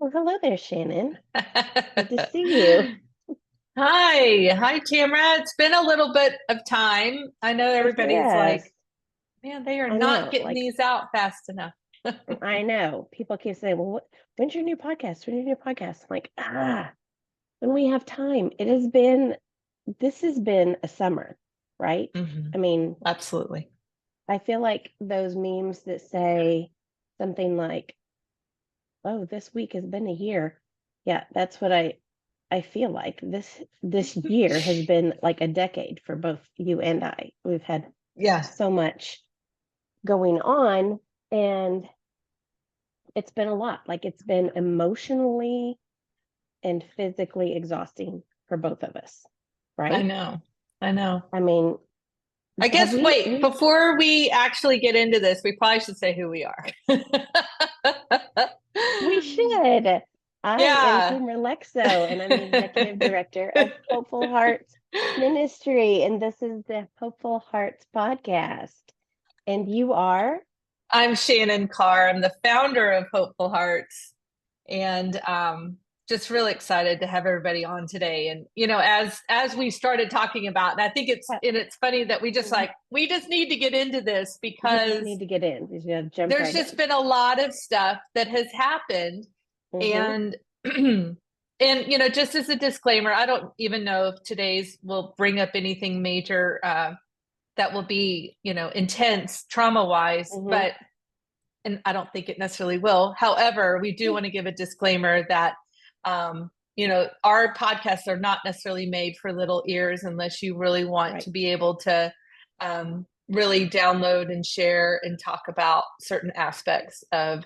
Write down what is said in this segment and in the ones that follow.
Well, hello there, Shannon. Good to see you. Hi, Tamara. It's been a little bit of time. I know It everybody's like, has. man, they are I not know. getting Like, these out fast enough. I know. People keep saying, well, when's your new podcast? When's your new podcast? I'm like, when we have time. This has been a summer, right? Hmm. I mean, Absolutely. I feel like those memes that say something like, oh, this week has been a year. Yeah, that's what I feel like. This year has been like a decade for both you and I. We've had Yeah. so much going on, and it's been a lot. Like, it's been emotionally and physically exhausting for both of us, I right? know. I know. I mean, I have guess, wait, we before we actually get into this, we probably should say who we are. we should. I am Yeah. Tamara Lexo, and I'm the executive director of Hopeful Hearts Ministry, and this is the Hopeful Hearts podcast. And you are? I'm Shannon Carr. I'm the founder of Hopeful Hearts. And just really excited to have everybody on today. And as we started talking about, and I think it's funny that we just need to get into this We just because need to get in. We just gotta jump there's right just in. been a lot of stuff that has happened. Mm-hmm. And and just as a disclaimer, I don't even know if today's will bring up anything major that will be intense trauma wise, Mm-hmm. but and I don't think it necessarily will. However, we do Yeah. want to give a disclaimer that our podcasts are not necessarily made for little ears unless you really want Right. to be able to really download and share and talk about certain aspects of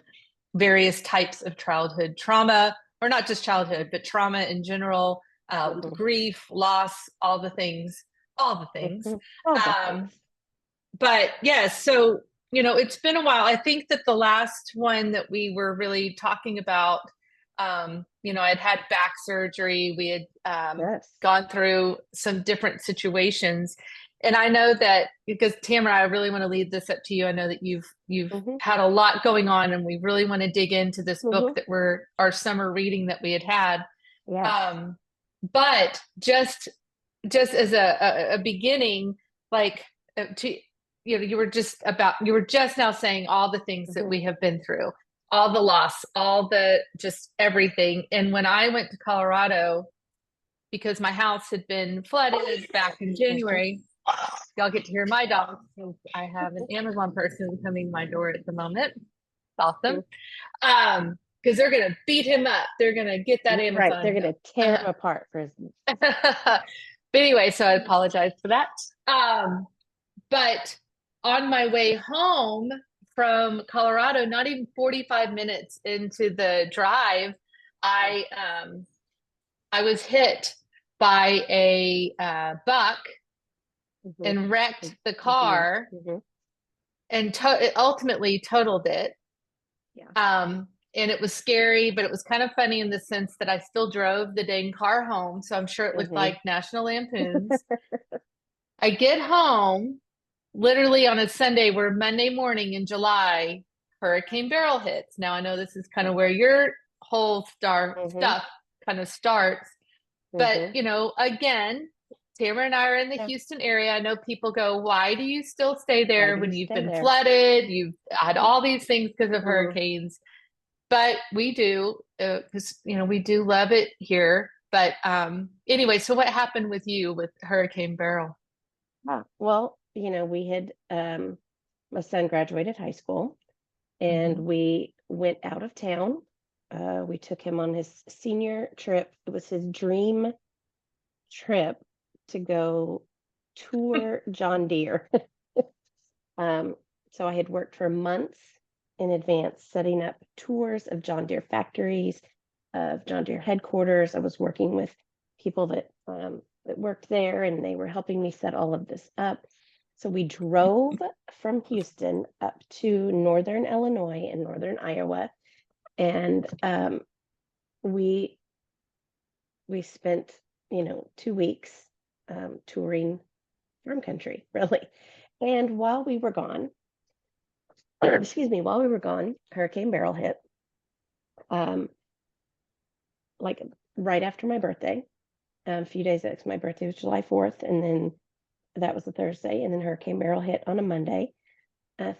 various types of childhood trauma, or not just childhood, but trauma in general, Mm-hmm. grief, loss, all the things, all the things. Mm-hmm. All the Um, things. but yes, so it's been a while. I think that the last one that we were really talking about, I'd had back surgery. We had Yes. gone through some different situations, and I know that because Tamara, I really want to lead this up to you. I know that you've Mm-hmm. had a lot going on, and we really want to dig into this book Mm-hmm. that we're our summer reading that we had had. Yes. Um, but just as a beginning, like to you were just now saying all the things that Mm-hmm. we have been through, all the loss, all the just everything. And when I went to Colorado, because my house had been flooded back in Mm-hmm. January, y'all get to hear my dog because I have an Amazon person coming to my door at the moment. It's awesome. Because they're gonna beat him up. They're gonna get that Right. They're Amazon gonna tear him apart for his. but anyway, so I apologize for that. But on my way home from Colorado, not even 45 minutes into the drive, I I was hit by a buck Mm-hmm. and A, wrecked the a deer. car Mm-hmm. and it ultimately totaled it. Yeah. And it was scary, but it was kind of funny in the sense that I still drove the dang car home. So I'm sure it looked Mm-hmm. like National Lampoons. I get home literally on a Sunday where Monday morning in July, Hurricane Beryl hits. Now I know this is kind of where your whole Mm-hmm. stuff kind of starts. But, Mm-hmm. again, Tamara and I are in the Yeah. Houston area. I know people go, why do you still stay Why there do you when you've stay been there? flooded? You've had all these things because of Mm-hmm. hurricanes. But we do, because, we do love it here. But anyway, so what happened with you with Hurricane Beryl? Well, we had my son graduated high school and Mhm. we went out of town. We took him on his senior trip. It was his dream trip to go tour John Deere. Um, so I had worked for months in advance setting up tours of John Deere factories, of John Deere headquarters. I was working with people that worked there, and they were helping me set all of this up. So we drove from Houston up to northern Illinois and northern Iowa, and we we spent 2 weeks touring farm country, really. And while we were gone, excuse me, while we were gone, Hurricane Beryl hit. Um, like right after my birthday, a few days after my birthday was July 4th, and then that was a Thursday, and then Hurricane Beryl hit on a Monday.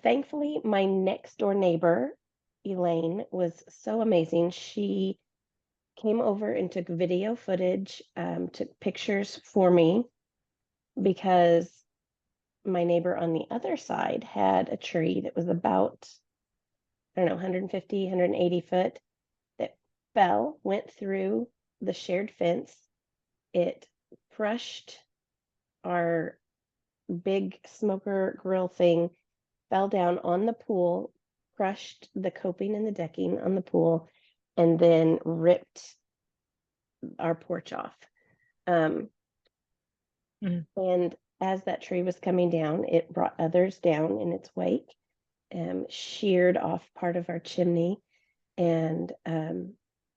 Thankfully, my next door neighbor, Elaine, was so amazing. She came over and took video footage, took pictures for me because my neighbor on the other side had a tree that was about, I don't know, 150, 180 foot that fell, went through the shared fence. It crushed our big smoker grill thing, fell down on the pool, crushed the coping and the decking on the pool, and then ripped our porch off. And as that tree was coming down, it brought others down in its wake, sheared off part of our chimney, and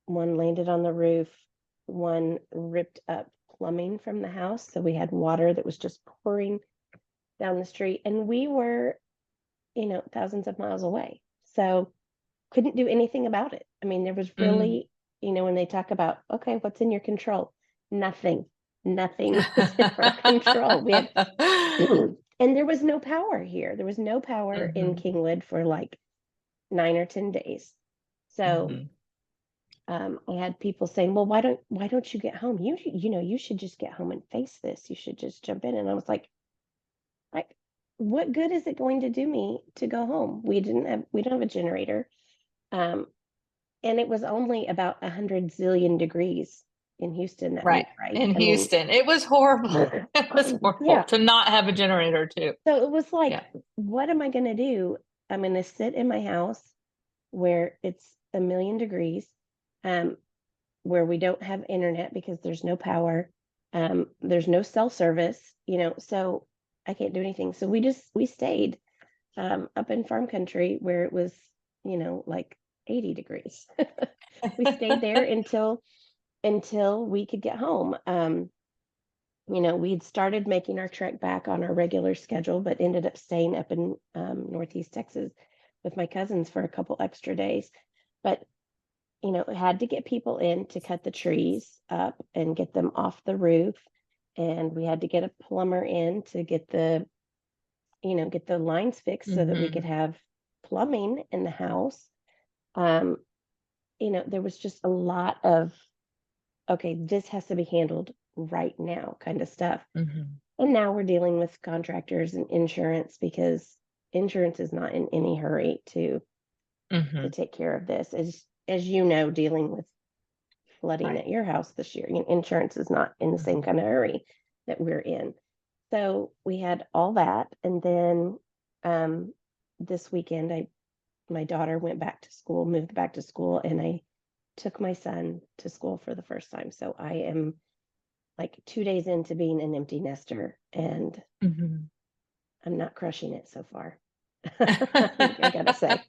one landed on the roof. One ripped up plumbing from the house. So we had water that was just pouring down the street. And we were, thousands of miles away. So couldn't do anything about it. I mean, there was really, when they talk about, okay, what's in your control? Nothing. Nothing was in our control. We had, and there was no power here. There was no power in Kingwood for like 9 or 10 days. So I had people saying, well, why don't you get home? You should just get home and face this. You should just jump in. And I was like, what good is it going to do me to go home? We don't have a generator. And it was only about 100 zillion degrees in Houston that week, right? In Houston. It was horrible. It was horrible to not have a generator too. So it was like, what am I going to do? I'm going to sit in my house where it's 1,000,000 degrees, where we don't have internet because there's no power. There's no cell service, so I can't do anything. So we stayed up in farm country where it was, like 80 degrees. We stayed there until we could get home. We'd started making our trek back on our regular schedule, but ended up staying up in Northeast Texas with my cousins for a couple extra days. But, had to get people in to cut the trees up and get them off the roof. And we had to get a plumber in to get the lines fixed so that we could have plumbing in the house. There was just a lot of, okay, this has to be handled right now kind of stuff. And now we're dealing with contractors and insurance because insurance is not in any hurry to take care of this. As dealing with flooding at your house this year, insurance is not in the same kind of hurry that we're in. So we had all that. And then this weekend, my daughter moved back to school, and I took my son to school for the first time. So I am like 2 days into being an empty nester, and I'm not crushing it so far. I gotta say.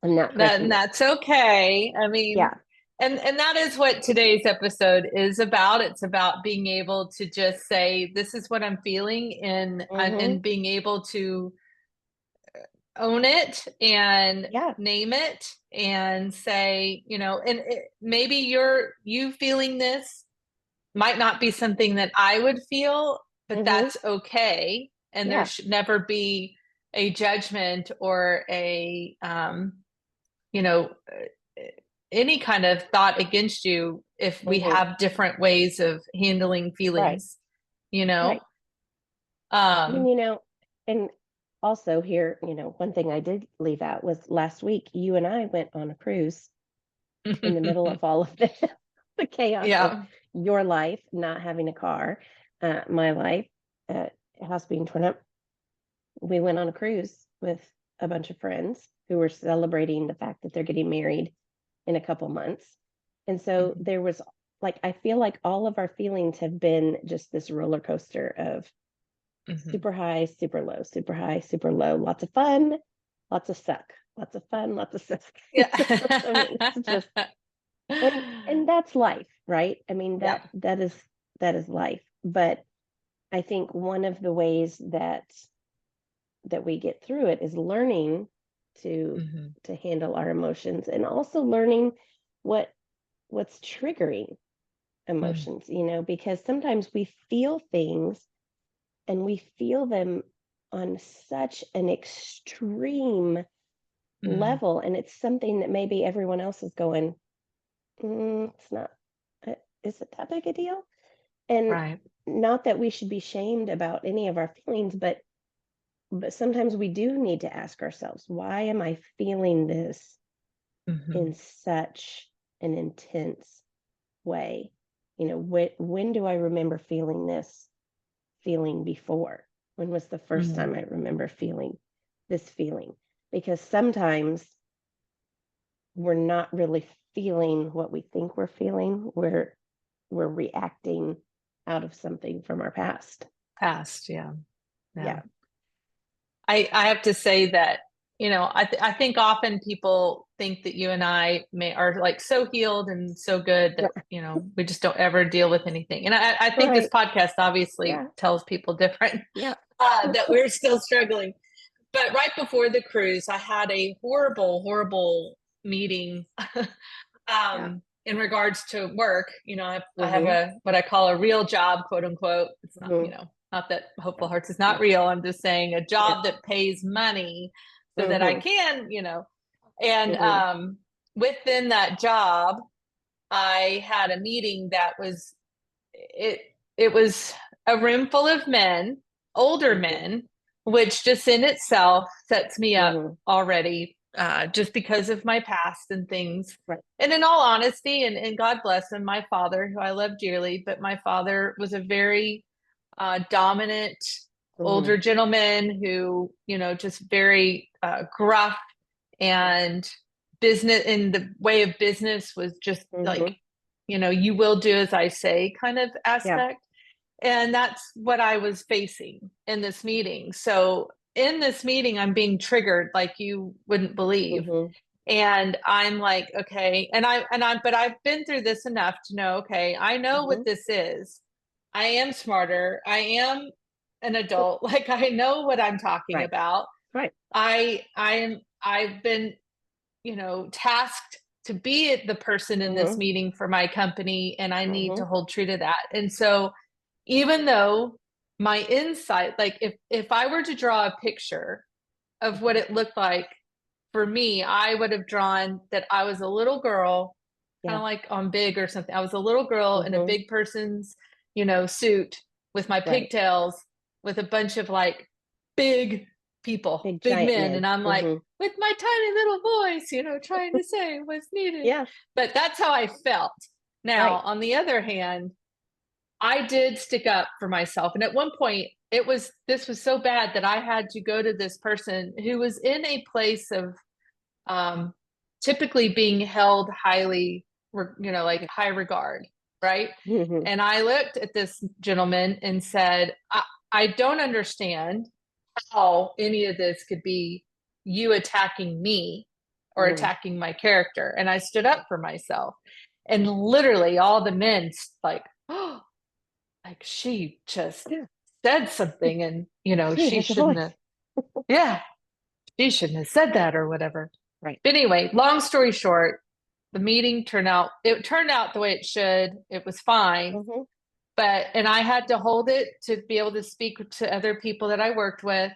I'm not crushing and that's okay. I mean, and that is what today's episode is about. It's about being able to just say, this is what I'm feeling, and being able to own it and name it and say, and maybe you feeling this might not be something that I would feel, but that's okay. And there should never be a judgment or a, any kind of thought against you if we have different ways of handling feelings, Right. And also here, one thing I did leave out was last week, you and I went on a cruise in the middle of all of the chaos of your life, not having a car, my life, house being torn up. We went on a cruise with a bunch of friends who were celebrating the fact that they're getting married in a couple months. And so there was I feel like all of our feelings have been just this roller coaster of super high, super low, super high, super low, lots of fun, lots of suck, lots of fun, lots of suck. I mean, it's just, and that's life, right? I mean, that is life. But I think one of the ways that we get through it is learning to handle our emotions, and also learning what what's triggering Mm, emotions, because sometimes we feel things and we feel them on such an extreme mm, level, and it's something that maybe everyone else is going, it's not, is it that big a deal? And right. not that we should be shamed about any of our feelings, but sometimes we do need to ask ourselves, why am I feeling this Hmm. in such an intense way? When do I remember feeling this feeling before? When was the first Mm, time I remember feeling this feeling? Because sometimes we're not really feeling what we think we're feeling. We're reacting out of something from our past. past. Yeah. Yeah. Yeah. I have to say that, I think often people think that you and I are like so healed and so good that, Yeah. we just don't ever deal with anything. And I think this Right. podcast obviously Yeah. tells people different, Yeah. that we're still struggling. But right before the cruise, I had a horrible, horrible meeting Yeah. in regards to work. I have Mhm. what I call a real job, quote unquote. It's not, Mhm. not that Hopeful Yeah. Hearts is not Yeah. real. I'm just saying a Yeah. job that pays money so that I Mhm. can, and Mhm. within that job, I had a meeting that was it it was a room full of men, older Mhm. men, which just in itself sets me up Mhm. already, just because of my past and things. Right. And in all honesty, and God bless him, my father, who I love dearly, but my father was a very dominant older Mhm. gentleman who, just very gruff, and business in the way of business was just like, Mhm. you will do as I say kind of Yeah. aspect. And that's what I was facing in this meeting. So in this meeting, I'm being triggered like you wouldn't believe. Mhm. And I'm like, okay. But I've been through this enough to know, okay, I know what Mhm. this is. I am smarter. I am an adult. Like I know what I'm talking Right. about. Right. I've been, tasked to be the person in this Mhm. meeting for my company, and I need to Mhm. hold true to that. And so even though my insight, like if I were to draw a picture of what Mhm. it looked like for me, I would have drawn that I was a little girl, kind Yeah. of like on Big or something. I was a little girl in a Mhm. big person's, suit with my Right. pigtails, with a bunch of like big people, Big big giant men. men. And I'm like, Mhm. with my tiny little voice, trying to say what's needed. Yeah. But that's how I felt. Now, Right. on the other hand, I did stick up for myself. And at one point, this was so bad that I had to go to this person who was in a place of um, typically being held highly, like high regard, right? Mhm. And I looked at this gentleman and said, I don't understand how any of this could be you attacking me or Mhm. attacking my character. And I stood up for myself. And literally all the men like, oh, like she just Yeah. said something, and She she has a shouldn't voice. have, yeah, she shouldn't have said that or whatever. Right. But anyway, long story short, the meeting turned out the way it should. It was fine. Mhm. And I had to hold it to be able to speak to other people that I worked with.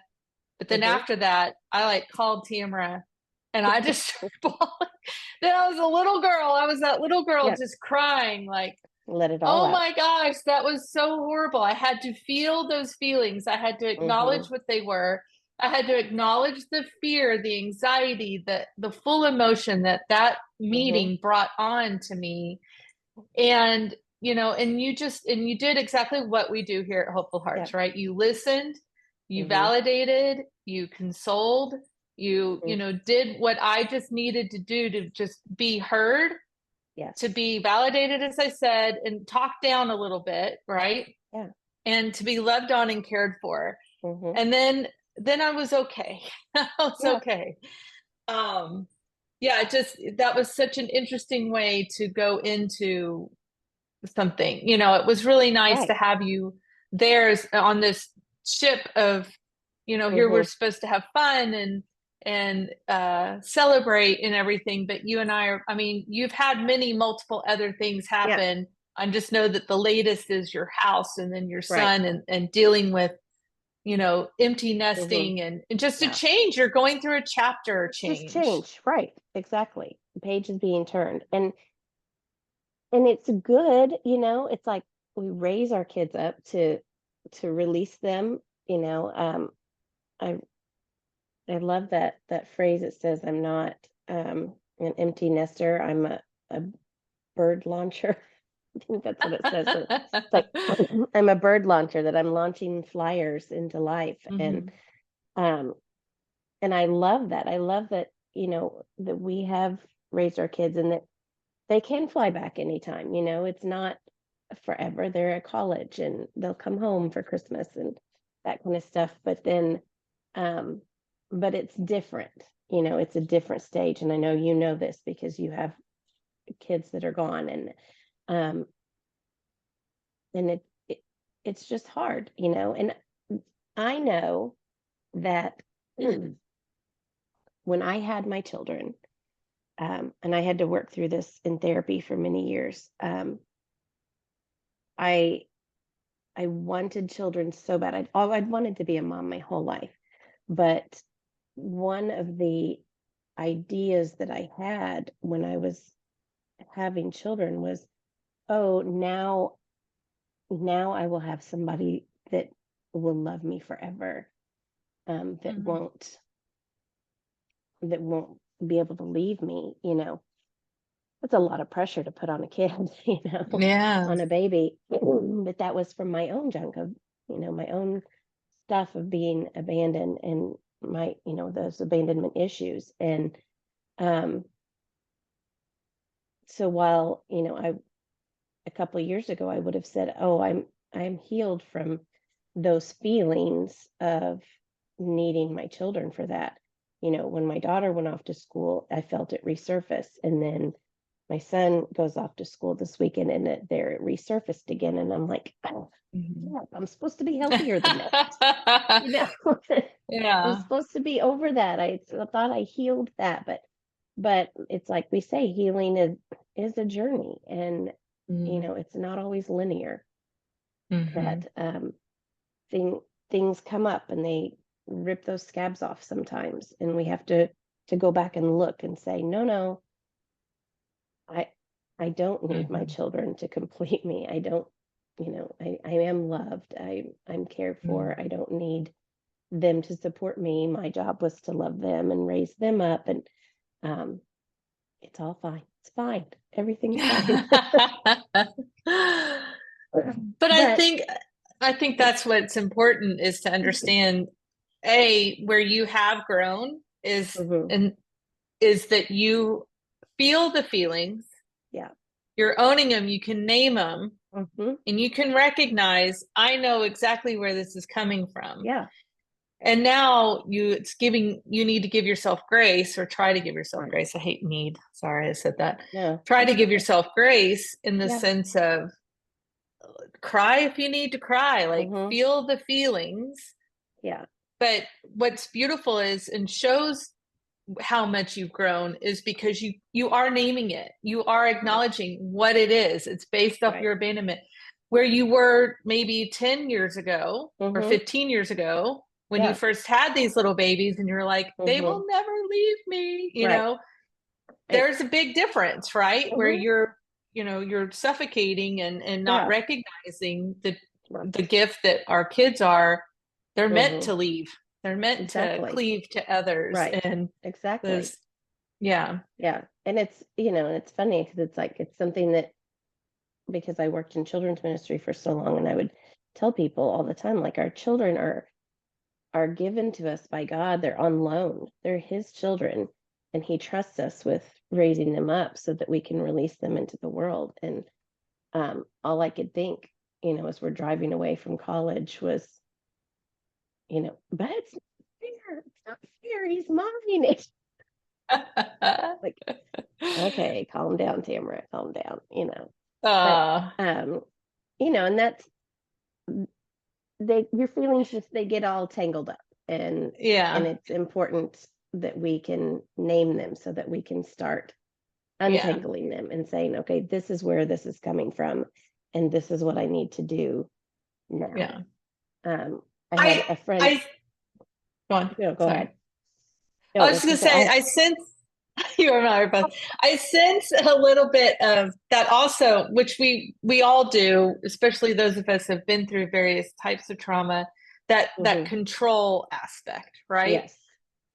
But then Mhm. after that, I like called Tamara, and I just then I was a little girl. I was that little girl Yeah. just crying like, Let it all oh out. my gosh, that was so horrible. I had to feel those feelings. I had to acknowledge Mhm. what they were. I had to acknowledge the fear, the anxiety, the full emotion that Mhm. meeting brought on to me. And, and you did exactly what we do here at Hopeful Yeah. Hearts, right? You listened, you Mhm. validated, you consoled, Mhm. did what I just needed to do to just be heard, to Yes. be validated, as I said, and talked down a little bit, right? Yeah. And to be loved on and cared for. Mhm. And then I was okay. I was Yeah. okay. Um, yeah, that was such an interesting way to go into something. It was really nice Right. to have you there on this ship of, here we're Mhm. supposed to have fun and celebrate and everything. But you and I are, I mean, you've had many multiple other things Yeah. happen. I just know that the latest is your house and then your Right. son, and dealing with, empty Mm-hmm. nesting and just a Yeah. change. You're going through a chapter It's just change. change. Right. Exactly. The page is being turned. And it's good, it's like we raise our kids up to release them, you know. I I love that phrase. It says, I'm not an empty nester, I'm a bird launcher. I think that's what it says. So it's like I'm a bird launcher, that I'm launching flyers into life. Mhm. Um and I love that. I love that, that we have raised our kids, and that they can fly back anytime. It's not forever. They're at college and they'll come home for Christmas and that kind of stuff. But then, um, but it's different. It's a different stage. And I know you know this because you have kids that are gone, um, and it's just hard, And I know that when I had my children, and I had to work through this in therapy for many years. I I wanted children so bad. I'd wanted to be a mom my whole life. But one of the ideas that I had when I was having children was, oh, now I will have somebody that will love me forever, that Mhm. won't be able to leave me. That's a lot of pressure to put on a kid, Yeah. on a baby. But that was from my own junk of, my own stuff of being abandoned, and my, those abandonment issues. And um, so while, a couple of years ago, I would have said, oh, I'm healed from those feelings of needing my children for that. When my daughter went off to school, I felt it resurface. And then my son goes off to school this weekend, and there it resurfaced again. And I'm like, oh, Mhm. yeah, I'm supposed to be healthier than that. You know, I'm Yeah. supposed to be over that. I thought I healed that, but it's like we say, healing is a journey, and Mm. it's not always linear. Mhm. That thing things come up and they rip those scabs off sometimes, and we have to go back and look and say, no, no, I I don't need my Mhm. children to complete me. I don't, I am loved. I'm cared for. Mm. I don't need them to support me. My job was to love them and raise them up, and um, it's all fine. It's fine. Everything's fine. But But I think that's what's important, is to understand, where you have grown is, mhm, and is that you feel the feelings, yeah, you're owning them, you can name them, hmm, and you can recognize, I know exactly where this is coming from. yeah, And now you need to give yourself grace, or try to give yourself right. grace. I hate need. Sorry, I said that. No, Try to that's give okay. yourself grace in the Yeah, sense of, cry if you need to cry, like hmm, feel the feelings. yeah, But what's beautiful is, and shows how much you've grown, is because you are naming it. You are right, acknowledging what it is. It's based off right. your abandonment. Where you were maybe 10 years ago or Hmm, 15 years ago, when you yeah, first had these little babies, and you're like, they hmm, will never leave me, right. Right. there's a big difference, right? Where Hmm, you're suffocating and not yeah, recognizing the right. gift that our kids are. They're meant Hmm, to leave. They're meant to exactly. cleave to others. Right. And Exactly. this, yeah. Yeah. And and it's funny because it's like, it's something that, because I worked in children's ministry for so long, and I would tell people all the time, like, our children are given to us by God. They're on loan. They're his children, and he trusts us with raising them up so that we can release them into the world. And all I could think, as we're driving away from college was, but it's not fair. It's not fair. He's mine. It's like, okay, calm down, Tamara, calm down. But uh and that's, your feelings just, they get all tangled up, and yeah. it's important that we can name them, so that we can start Yeah. untangling them and saying, okay, this is where this is coming from, and this is what I need to do now. Yeah. I had a friend. Go on. No, go Sorry. ahead. No, I was just gonna say, I sense you and I are both. I sense a little bit of that also, which we all do, especially those of us who have been through various types of trauma, that control aspect, right? Yes.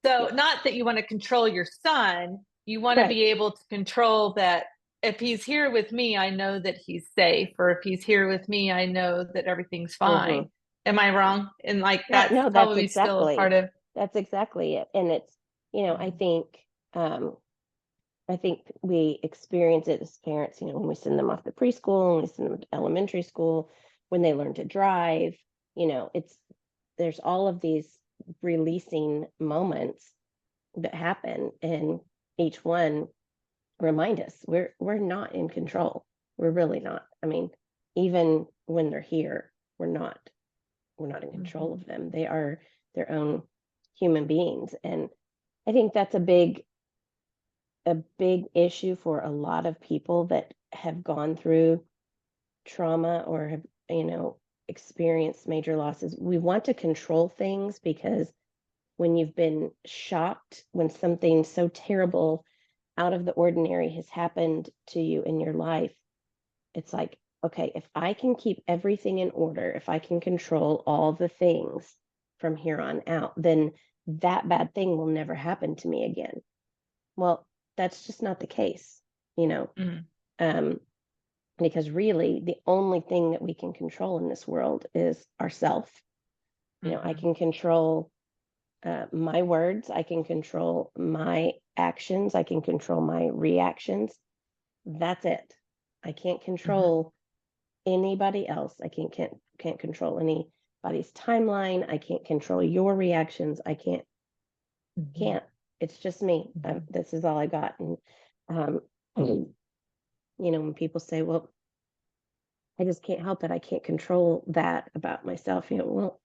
So Yes. not that you want to control your son, you want to Right. be able to control that if he's here with me, I know that he's safe, or if he's here with me, I know that everything's fine. Am I wrong? And like that's No, probably still a part of that's exactly it. And it's, I think we experience it as parents, when we send them off to preschool, when we send them to elementary school, when they learn to drive, there's all of these releasing moments that happen, and each one remind us we're not in control. We're really not. I mean, even when they're here, we're not in control of them. They are their own human beings. And I think that's a big issue for a lot of people that have gone through trauma or have, experienced major losses. We want to control things because when you've been shocked, when something so terrible out of the ordinary has happened to you in your life, it's like, okay, if I can keep everything in order, if I can control all the things from here on out, then that bad thing will never happen to me again. Well, that's just not the case, um, because really the only thing that we can control in this world is ourself. I can control my words, I can control my actions, I can control my reactions. That's it. I can't control anybody else. I can't control anybody's timeline. I can't control your reactions. I can't. It's just me. This is all I got. And when people say, "Well, I just can't help it. I can't control that about myself," well,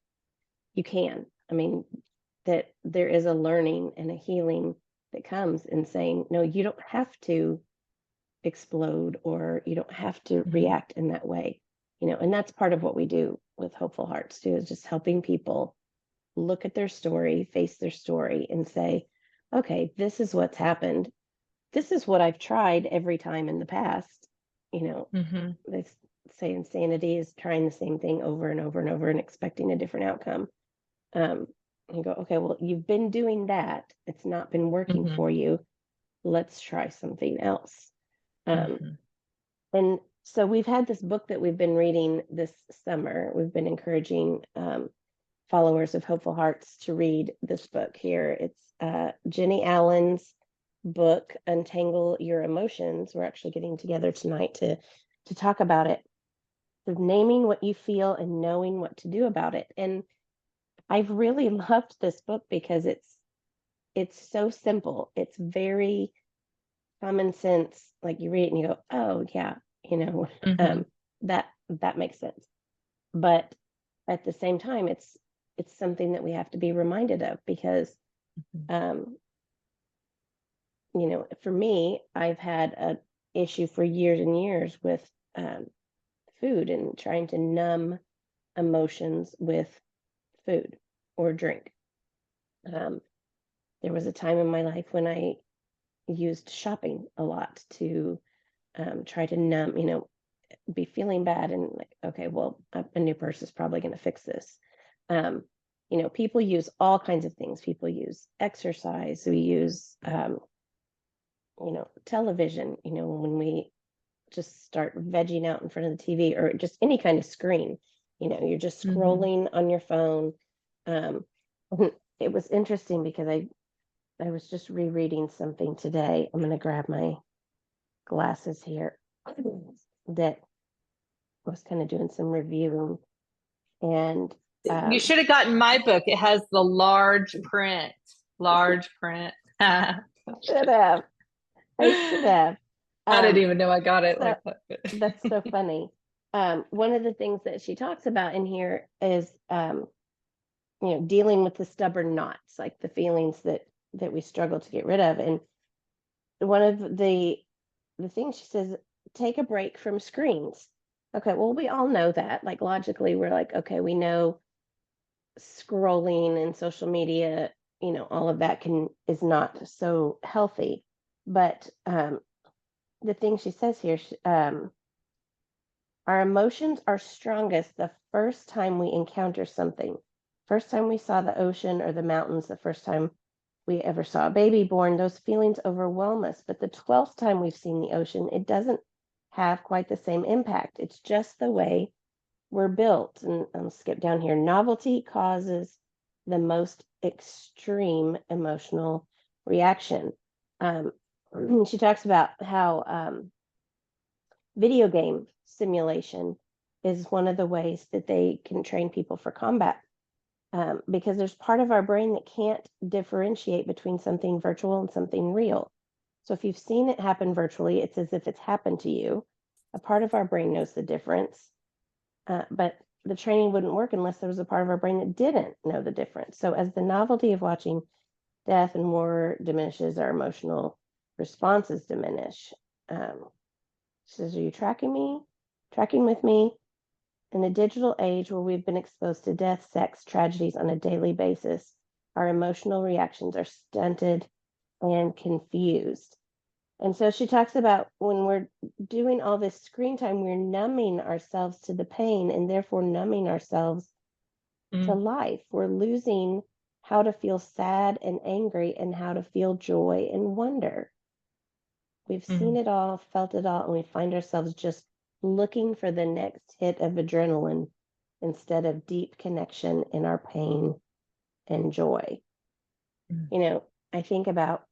you can. I mean, that there is a learning and a healing that comes in saying, "No, you don't have to explode, or you don't have to react in that way." And that's part of what we do with Hopeful Hearts too, is just helping people look at their story, face their story, and say, okay, this is what's happened. This is what I've tried every time in the past. They say insanity is trying the same thing over and over and over and expecting a different outcome. You go, okay, well, you've been doing that. It's not been working for you. Let's try something else. And so we've had this book that we've been reading this summer. We've been encouraging followers of Hopeful Hearts to read this book here. It's Jennie Allen's book, Untangle Your Emotions. We're actually getting together tonight to talk about it. So naming what you feel and knowing what to do about it. And I've really loved this book because it's so simple. It's very common sense. Like you read it and you go, oh yeah, that makes sense. But at the same time, it's something that we have to be reminded of, because for me, I've had an issue for years and years with food and trying to numb emotions with food or drink. There was a time in my life when I used shopping a lot to try to numb, be feeling bad and like, okay, well, a new purse is probably going to fix this. People use all kinds of things. People use exercise. We use, television, when we just start vegging out in front of the TV, or just any kind of screen, you're just scrolling on your phone. It was interesting because I was just rereading something today. I'm going to grab my glasses here that was kind of doing some reviewing, and you should have gotten my book. It has the large print. Large print. should have. I should have. I didn't even know I got it like that. That's so funny. One of the things that she talks about in here is dealing with the stubborn knots, like the feelings that that we struggle to get rid of. And one of the things she says, take a break from screens. Okay, well, we all know that. Like logically, we're like, okay, we know scrolling and social media, all of that is not so healthy. But the thing she says here, our emotions are strongest the first time we encounter something. First time we saw the ocean or the mountains, the first time we ever saw a baby born, those feelings overwhelm us. But the 12th time we've seen the ocean, it doesn't have quite the same impact. It's just the way we're built. And I'll skip down here. Novelty causes the most extreme emotional reaction. She talks about how video game simulation is one of the ways that they can train people for combat, because there's part of our brain that can't differentiate between something virtual and something real. So if you've seen it happen virtually, it's as if it's happened to you. A part of our brain knows the difference, but the training wouldn't work unless there was a part of our brain that didn't know the difference. So as the novelty of watching death and war diminishes, our emotional responses diminish. She says, are you tracking me? Tracking with me? In a digital age where we've been exposed to death, sex, tragedies on a daily basis, our emotional reactions are stunted and confused. And so she talks about when we're doing all this screen time, we're numbing ourselves to the pain and therefore numbing ourselves to life. We're losing how to feel sad and angry and how to feel joy and wonder. We've seen it all, felt it all, and we find ourselves just looking for the next hit of adrenaline instead of deep connection in our pain and joy. I think about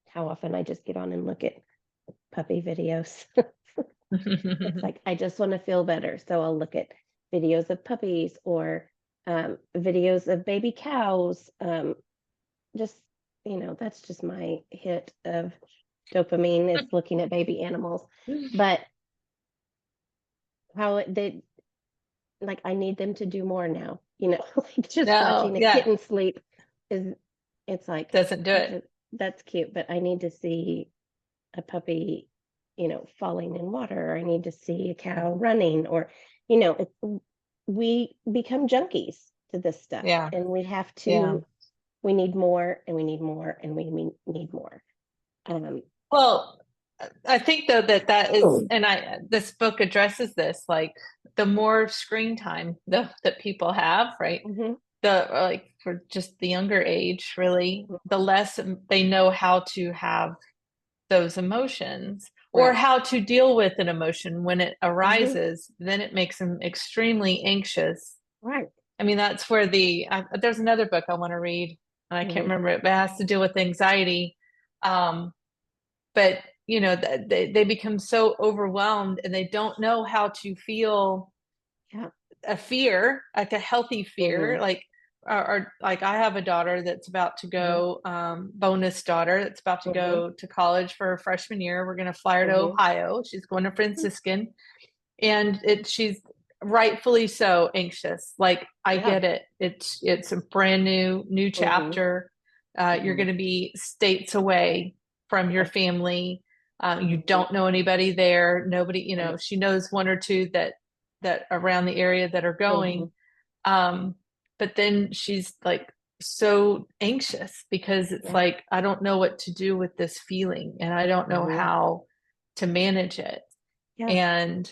how often I just get on and look at puppy videos. It's like, I just want to feel better. So I'll look at videos of puppies or videos of baby cows. Just, that's just my hit of dopamine is looking at baby animals. But how they, like, I need them to do more now, like just watching a kitten sleep it's like, doesn't do it. That's cute, but I need to see a puppy, falling in water, or I need to see a cow running, or, we become junkies to this stuff. And we have to, we need more and we need more and we need more. Well, I think though that is, and this book addresses this, like the more screen time that people have, right? The like for just the younger age, really, the less they know how to have those emotions or how to deal with an emotion when it arises, then it makes them extremely anxious. Right. I mean, that's where there's another book I want to read, and I can't remember it, but it has to do with anxiety. But they become so overwhelmed and they don't know how to feel a fear, like a healthy fear, like or like I have a daughter that's about to go, bonus daughter that's about to go to college for her freshman year. We're going to fly her to Ohio. She's going to Franciscan, and she's rightfully so anxious. Like I get it. It's a brand new chapter. You're going to be states away from your family. You don't know anybody there. Nobody, she knows one or two that around the area that are going. But then she's like so anxious because it's like, I don't know what to do with this feeling and I don't know how to manage it. And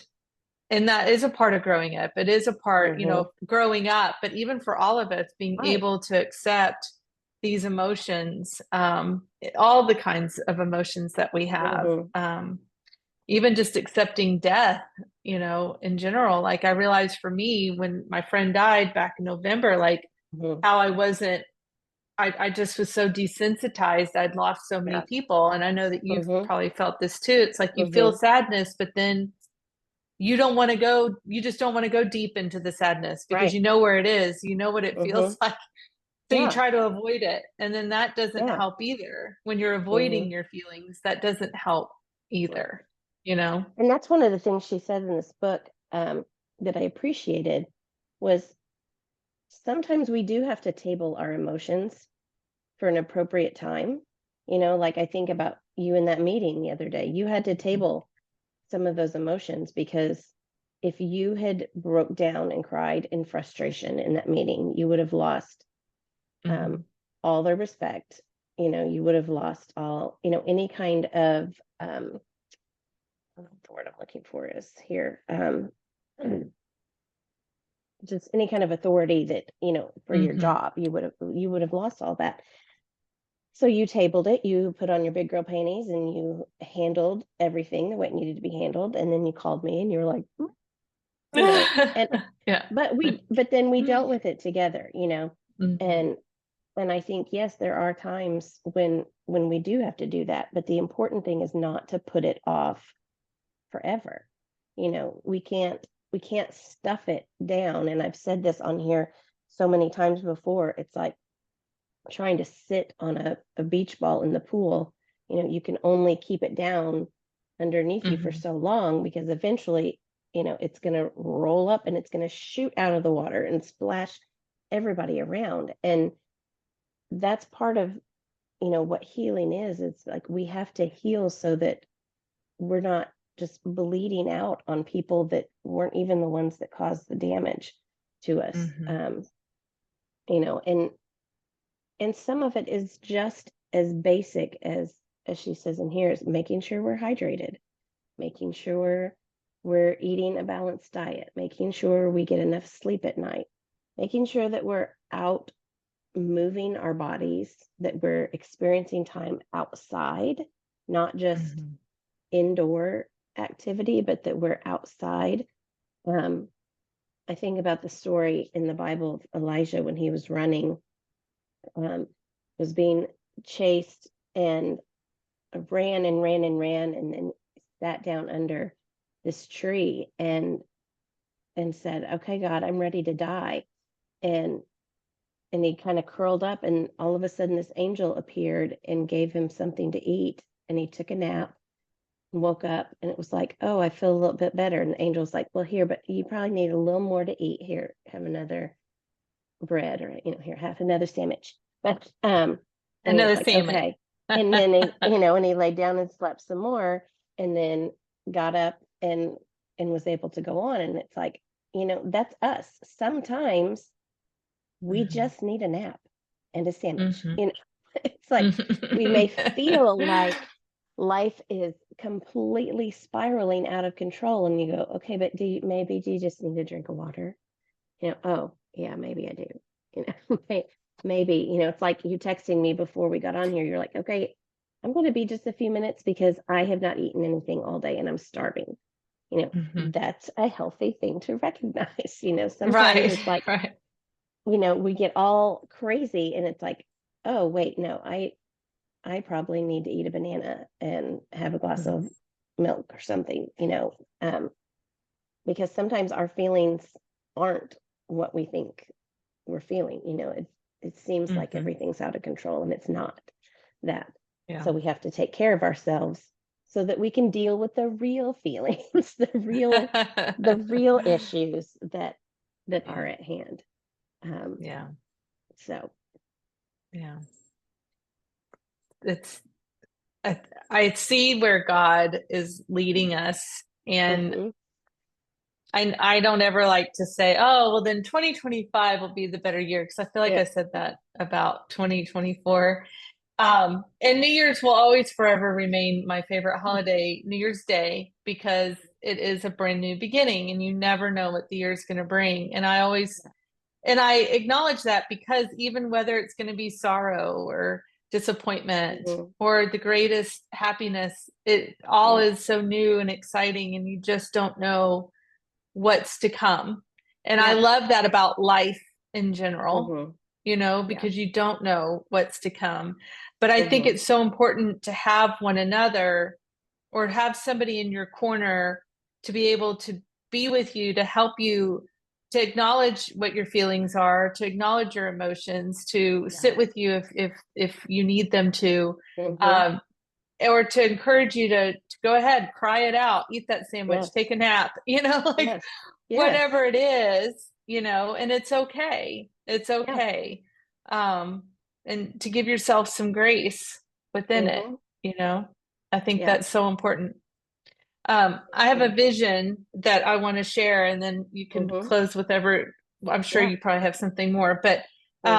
that is a part of growing up. It is a part, growing up, but even for all of us being able to accept these emotions, all the kinds of emotions that we have, even just accepting death, in general. Like I realized for me when my friend died back in November, like how I just was so desensitized. I'd lost so many people. And I know that you've probably felt this too. It's like you feel sadness, but then you just don't want to go deep into the sadness because you know where it is, you know what it feels like. So you try to avoid it. And then that doesn't help either. When you're avoiding your feelings, that doesn't help either, And that's one of the things she said in this book, that I appreciated was sometimes we do have to table our emotions for an appropriate time. Like I think about you in that meeting the other day. You had to table some of those emotions, because if you had broke down and cried in frustration in that meeting, you would have lost Mm-hmm. all their respect. You would have lost all, any kind of the word I'm looking for is here. Just any kind of authority that, for your Mm-hmm. job, you would have lost all that. So you tabled it, you put on your big girl panties, and you handled everything the way it needed to be handled. And then you called me and you were like, and Yeah. but then we dealt with it together, Mm-hmm. and I think, yes, there are times when we do have to do that, but the important thing is not to put it off forever. We can't stuff it down. And I've said this on here so many times before. It's like trying to sit on a beach ball in the pool. You can only keep it down underneath you for Mm-hmm. so long, because eventually, it's going to roll up and it's going to shoot out of the water and splash everybody around. And that's part of, what healing is. It's like we have to heal so that we're not just bleeding out on people that weren't even the ones that caused the damage to us. Mm-hmm. And some of it is just as basic as she says in here, is making sure we're hydrated, making sure we're eating a balanced diet, making sure we get enough sleep at night, making sure that we're out moving our bodies, that we're experiencing time outside, not just Mm-hmm. indoor activity, but that we're outside. I think about the story in the Bible of Elijah when he was running, was being chased, and ran and ran and ran, and then sat down under this tree and said, "Okay, God, I'm ready to die." And he kind of curled up, and all of a sudden this angel appeared and gave him something to eat, and he took a nap and woke up, and it was like, "Oh, I feel a little bit better." And the angel's like, "Well, here, but you probably need a little more to eat. Here, have another bread, or here, have another sandwich." But and it was Another like, sandwich. okay. And then and he laid down and slept some more, and then got up and was able to go on. And it's like, that's us. Sometimes we Mm-hmm. just need a nap and a sandwich. Mm-hmm. It's like we may feel like life is completely spiraling out of control, and you go, okay, but do you just need a drink of water? Oh yeah, maybe I do. Maybe, it's like you texting me before we got on here. You're like, okay, I'm going to be just a few minutes because I have not eaten anything all day and I'm starving. Mm-hmm. That's a healthy thing to recognize. Sometimes Right. it's like, Right. we get all crazy, and it's like, oh wait, no, I probably need to eat a banana and have a glass Mm-hmm. of milk or something, because sometimes our feelings aren't what we think we're feeling. It seems like Mm-hmm. everything's out of control, and it's not that. Yeah. So we have to take care of ourselves so that we can deal with the real feelings, the real issues that Yeah. are at hand. Um, Yeah. so Yeah. It's I, I see where God is leading us, and mhm, I don't ever like to say, oh, well, then 2025 will be the better year, because I feel like yeah, I said that about 2024. And New Year's will always forever remain my favorite holiday, New Year's Day, because it is a brand new beginning and you never know what the year is going to bring. And I acknowledge that, because even whether it's going to be sorrow or disappointment mhm, or the greatest happiness, it all yeah, is so new and exciting, and you just don't know what's to come. And I yeah, love that about life in general, mhm, yeah, because you don't know what's to come. But I think mhm, it's so important to have one another, or have somebody in your corner to be able to be with you, to help you, to acknowledge what your feelings are, to acknowledge your emotions, to yeah, sit with you if you need them to, mhm, um, or to encourage you to go ahead, cry it out, eat that sandwich, yes, take a nap, like yes, yes, whatever it is, and it's okay. It's yeah, okay. Um, and to give yourself some grace within it, Mhm. you know. I think Yeah. that's so important. I have a Mhm. vision that I want to share, and then you can Mhm. close with whatever. I'm sure Yeah. you probably have something more, but Mm.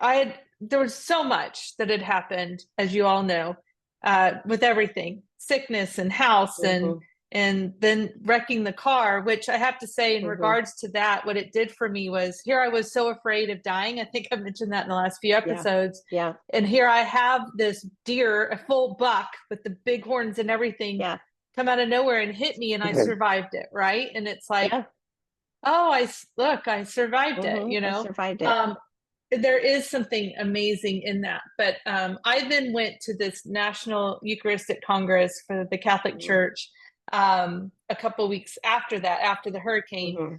um, there was so much that had happened, as you all know, with everything, sickness and house Mhm. and then wrecking the car, which I have to say, in Mhm. regards to that, what it did for me was, here I was so afraid of dying. I think I mentioned that in the last few Yeah. episodes. Yeah. And here I have this deer, a full buck with the big horns and everything, Yeah. come out of nowhere and hit me, and I survived it, right? And it's like, Yeah. oh, I survived it, Mhm. you I know. survived it. Um, there is something amazing in that. But I then went to this National Eucharistic Congress for the Catholic Mhm. Church a couple weeks after that, after the hurricane. Mhm.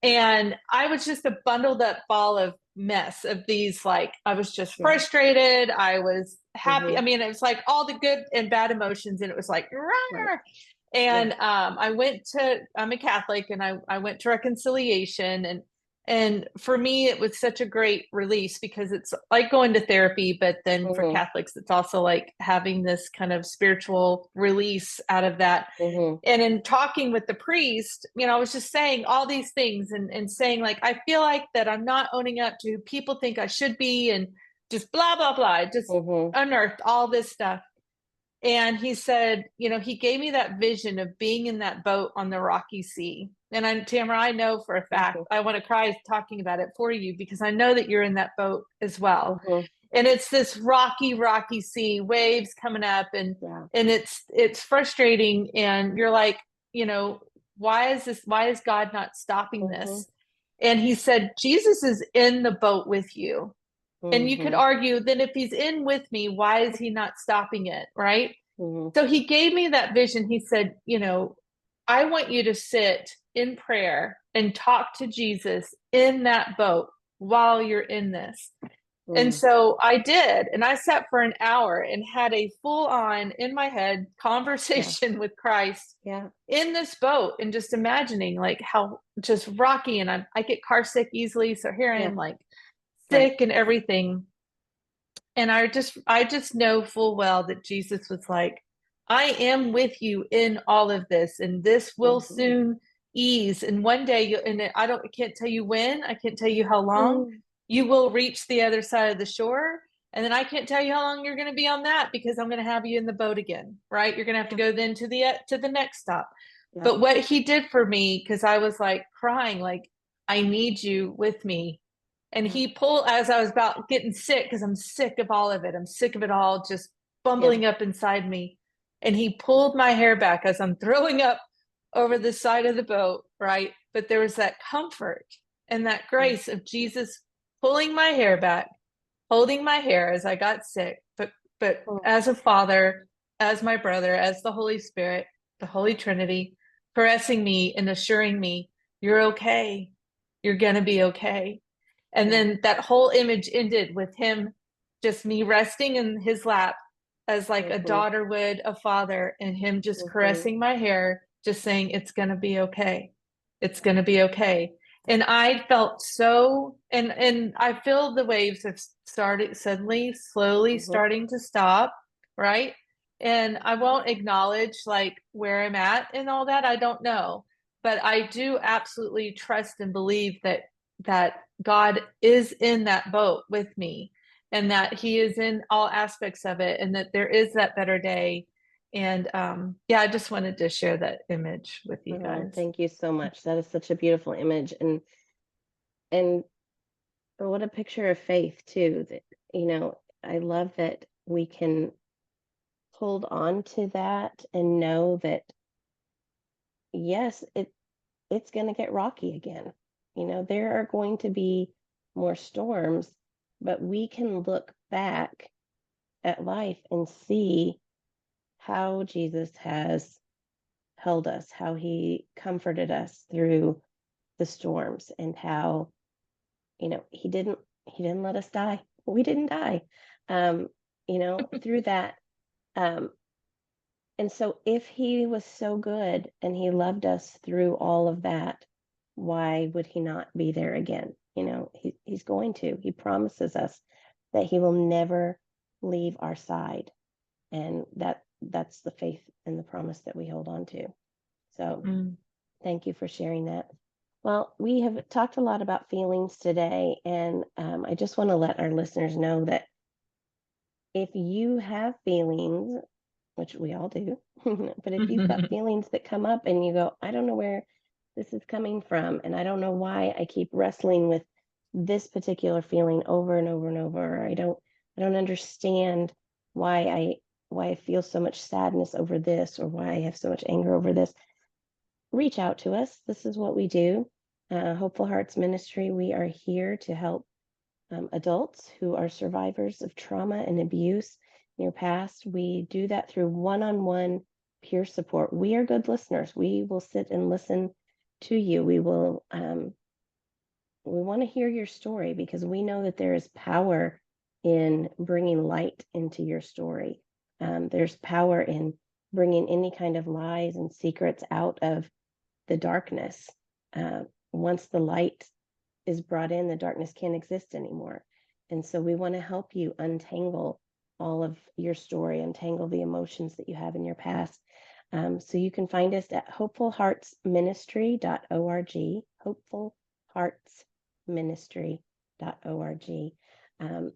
And I was just a bundled up ball of mess of these, like, I was just Yeah. frustrated. I was happy. I Mhm. mean, it was like all the good and bad emotions. And it was like, Right. "Rawr." Yeah. And I'm a Catholic, and I went to reconciliation, and for me it was such a great release, because it's like going to therapy, but then for Mhm. Catholics it's also like having this kind of spiritual release out of that. Mhm. And in talking with the priest, I was just saying all these things, and saying, like, I feel like that I'm not owning up to who people think I should be, and just blah blah blah. I just Mhm. unearthed all this stuff. And he said, he gave me that vision of being in that boat on the rocky sea. And Tamara, I know for a fact, Mhm. I want to cry talking about it for you, because I know that you're in that boat as well. Mhm. And it's this rocky sea, waves coming up, and Yeah. it's frustrating. And you're like, you know, why is God not stopping Mhm. this? And he said, Jesus is in the boat with you. And you could Mhm. argue, then if he's in with me, why is he not stopping it? Right. Mhm. So he gave me that vision. He said, I want you to sit in prayer and talk to Jesus in that boat while you're in this. And Mm. so I did. And I sat for an hour and had a full on, in my head, Yeah. conversation with Christ Yeah. in this boat, and just imagining, like, how just rocky. And I get car sick easily. So here I Yeah. am, like, Right. sick and everything. And I just know full well that Jesus was like, I am with you in all of this, and this will Mhm. soon ease. And one day, I can't tell you when, I can't tell you how long Mm. you will reach the other side of the shore. And then I can't tell you how long you're going to be on that, because I'm going to have you in the boat again, right? You're going to have to Yeah. go then to the next stop. Yeah. But what he did for me, because I was like crying, like, I need you with me. And Yeah. he pulled, as I was about getting sick, because I'm sick of all of it. I'm sick of it all just Yeah. bumbling up inside me. And he pulled my hair back as I'm throwing up over the side of the boat, right? But there was that comfort and that Mm. grace of Jesus pulling my hair back, holding my hair as I got sick, but Mm. as a father, as my brother, as the Holy Spirit, the Holy Trinity, caressing me and assuring me, you're okay. You're gonna be okay. And Yeah. then that whole image ended with him, just me resting in his lap as like a Mhm. daughter would a father, and him just Mhm. caressing my hair, just saying, it's going to be okay. It's going to be okay. And I felt so, and I feel the waves have started suddenly, slowly Mhm. starting to stop, right? And I won't acknowledge like where I'm at and all that. I don't know. But I do absolutely trust and believe that God is in that boat with me, and that he is in all aspects of it, and that there is that better day. And yeah, I just wanted to share that image with you Oh, guys. thank you so much. That is such a beautiful image, and what a picture of faith too. That I love that we can hold on to that and know that yes, it's going to get rocky again. There are going to be more storms, but we can look back at life and see how Jesus has held us, how he comforted us through the storms, and how, he didn't let us die. We didn't die. Through that. Um, and so if he was so good and he loved us through all of that, why would he not be there again? You know, he's going to. He promises us that he will never leave our side. And that's the faith and the promise that we hold on to. So thank you for sharing that. Well, we have talked a lot about feelings today, and I just want to let our listeners know that if you have feelings, which we all do, but if you've got feelings that come up and you go, I don't know where this is coming from, and I don't know why I keep wrestling with this particular feeling over and over and over, or I don't understand why I feel so much sadness over this, or why I have so much anger over this, reach out to us. This is what we do. Hopeful Hearts Ministry, we are here to help adults who are survivors of trauma and abuse in your past. We do that through one-on-one peer support. We are good listeners. We will sit and listen to you. We want to hear your story, because we know that there is power in bringing light into your story. There's power in bringing any kind of lies and secrets out of the darkness. Once the light is brought in, the darkness can't exist anymore. And so we want to help you untangle all of your story, untangle the emotions that you have in your past. So you can find us at hopefulheartsministry.org, hopefulheartsministry.org.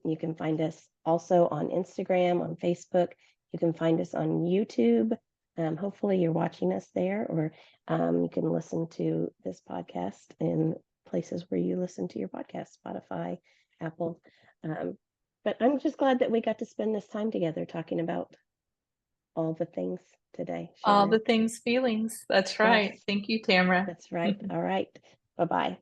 You can find us also on Instagram, on Facebook. You can find us on YouTube. Hopefully you're watching us there, or you can listen to this podcast in places where you listen to your podcast, Spotify, Apple. But I'm just glad that we got to spend this time together talking about all the things today. All Shannon. the things, feelings. That's right. Yes, Thank you, Tamara. that's right. All right. Bye-bye.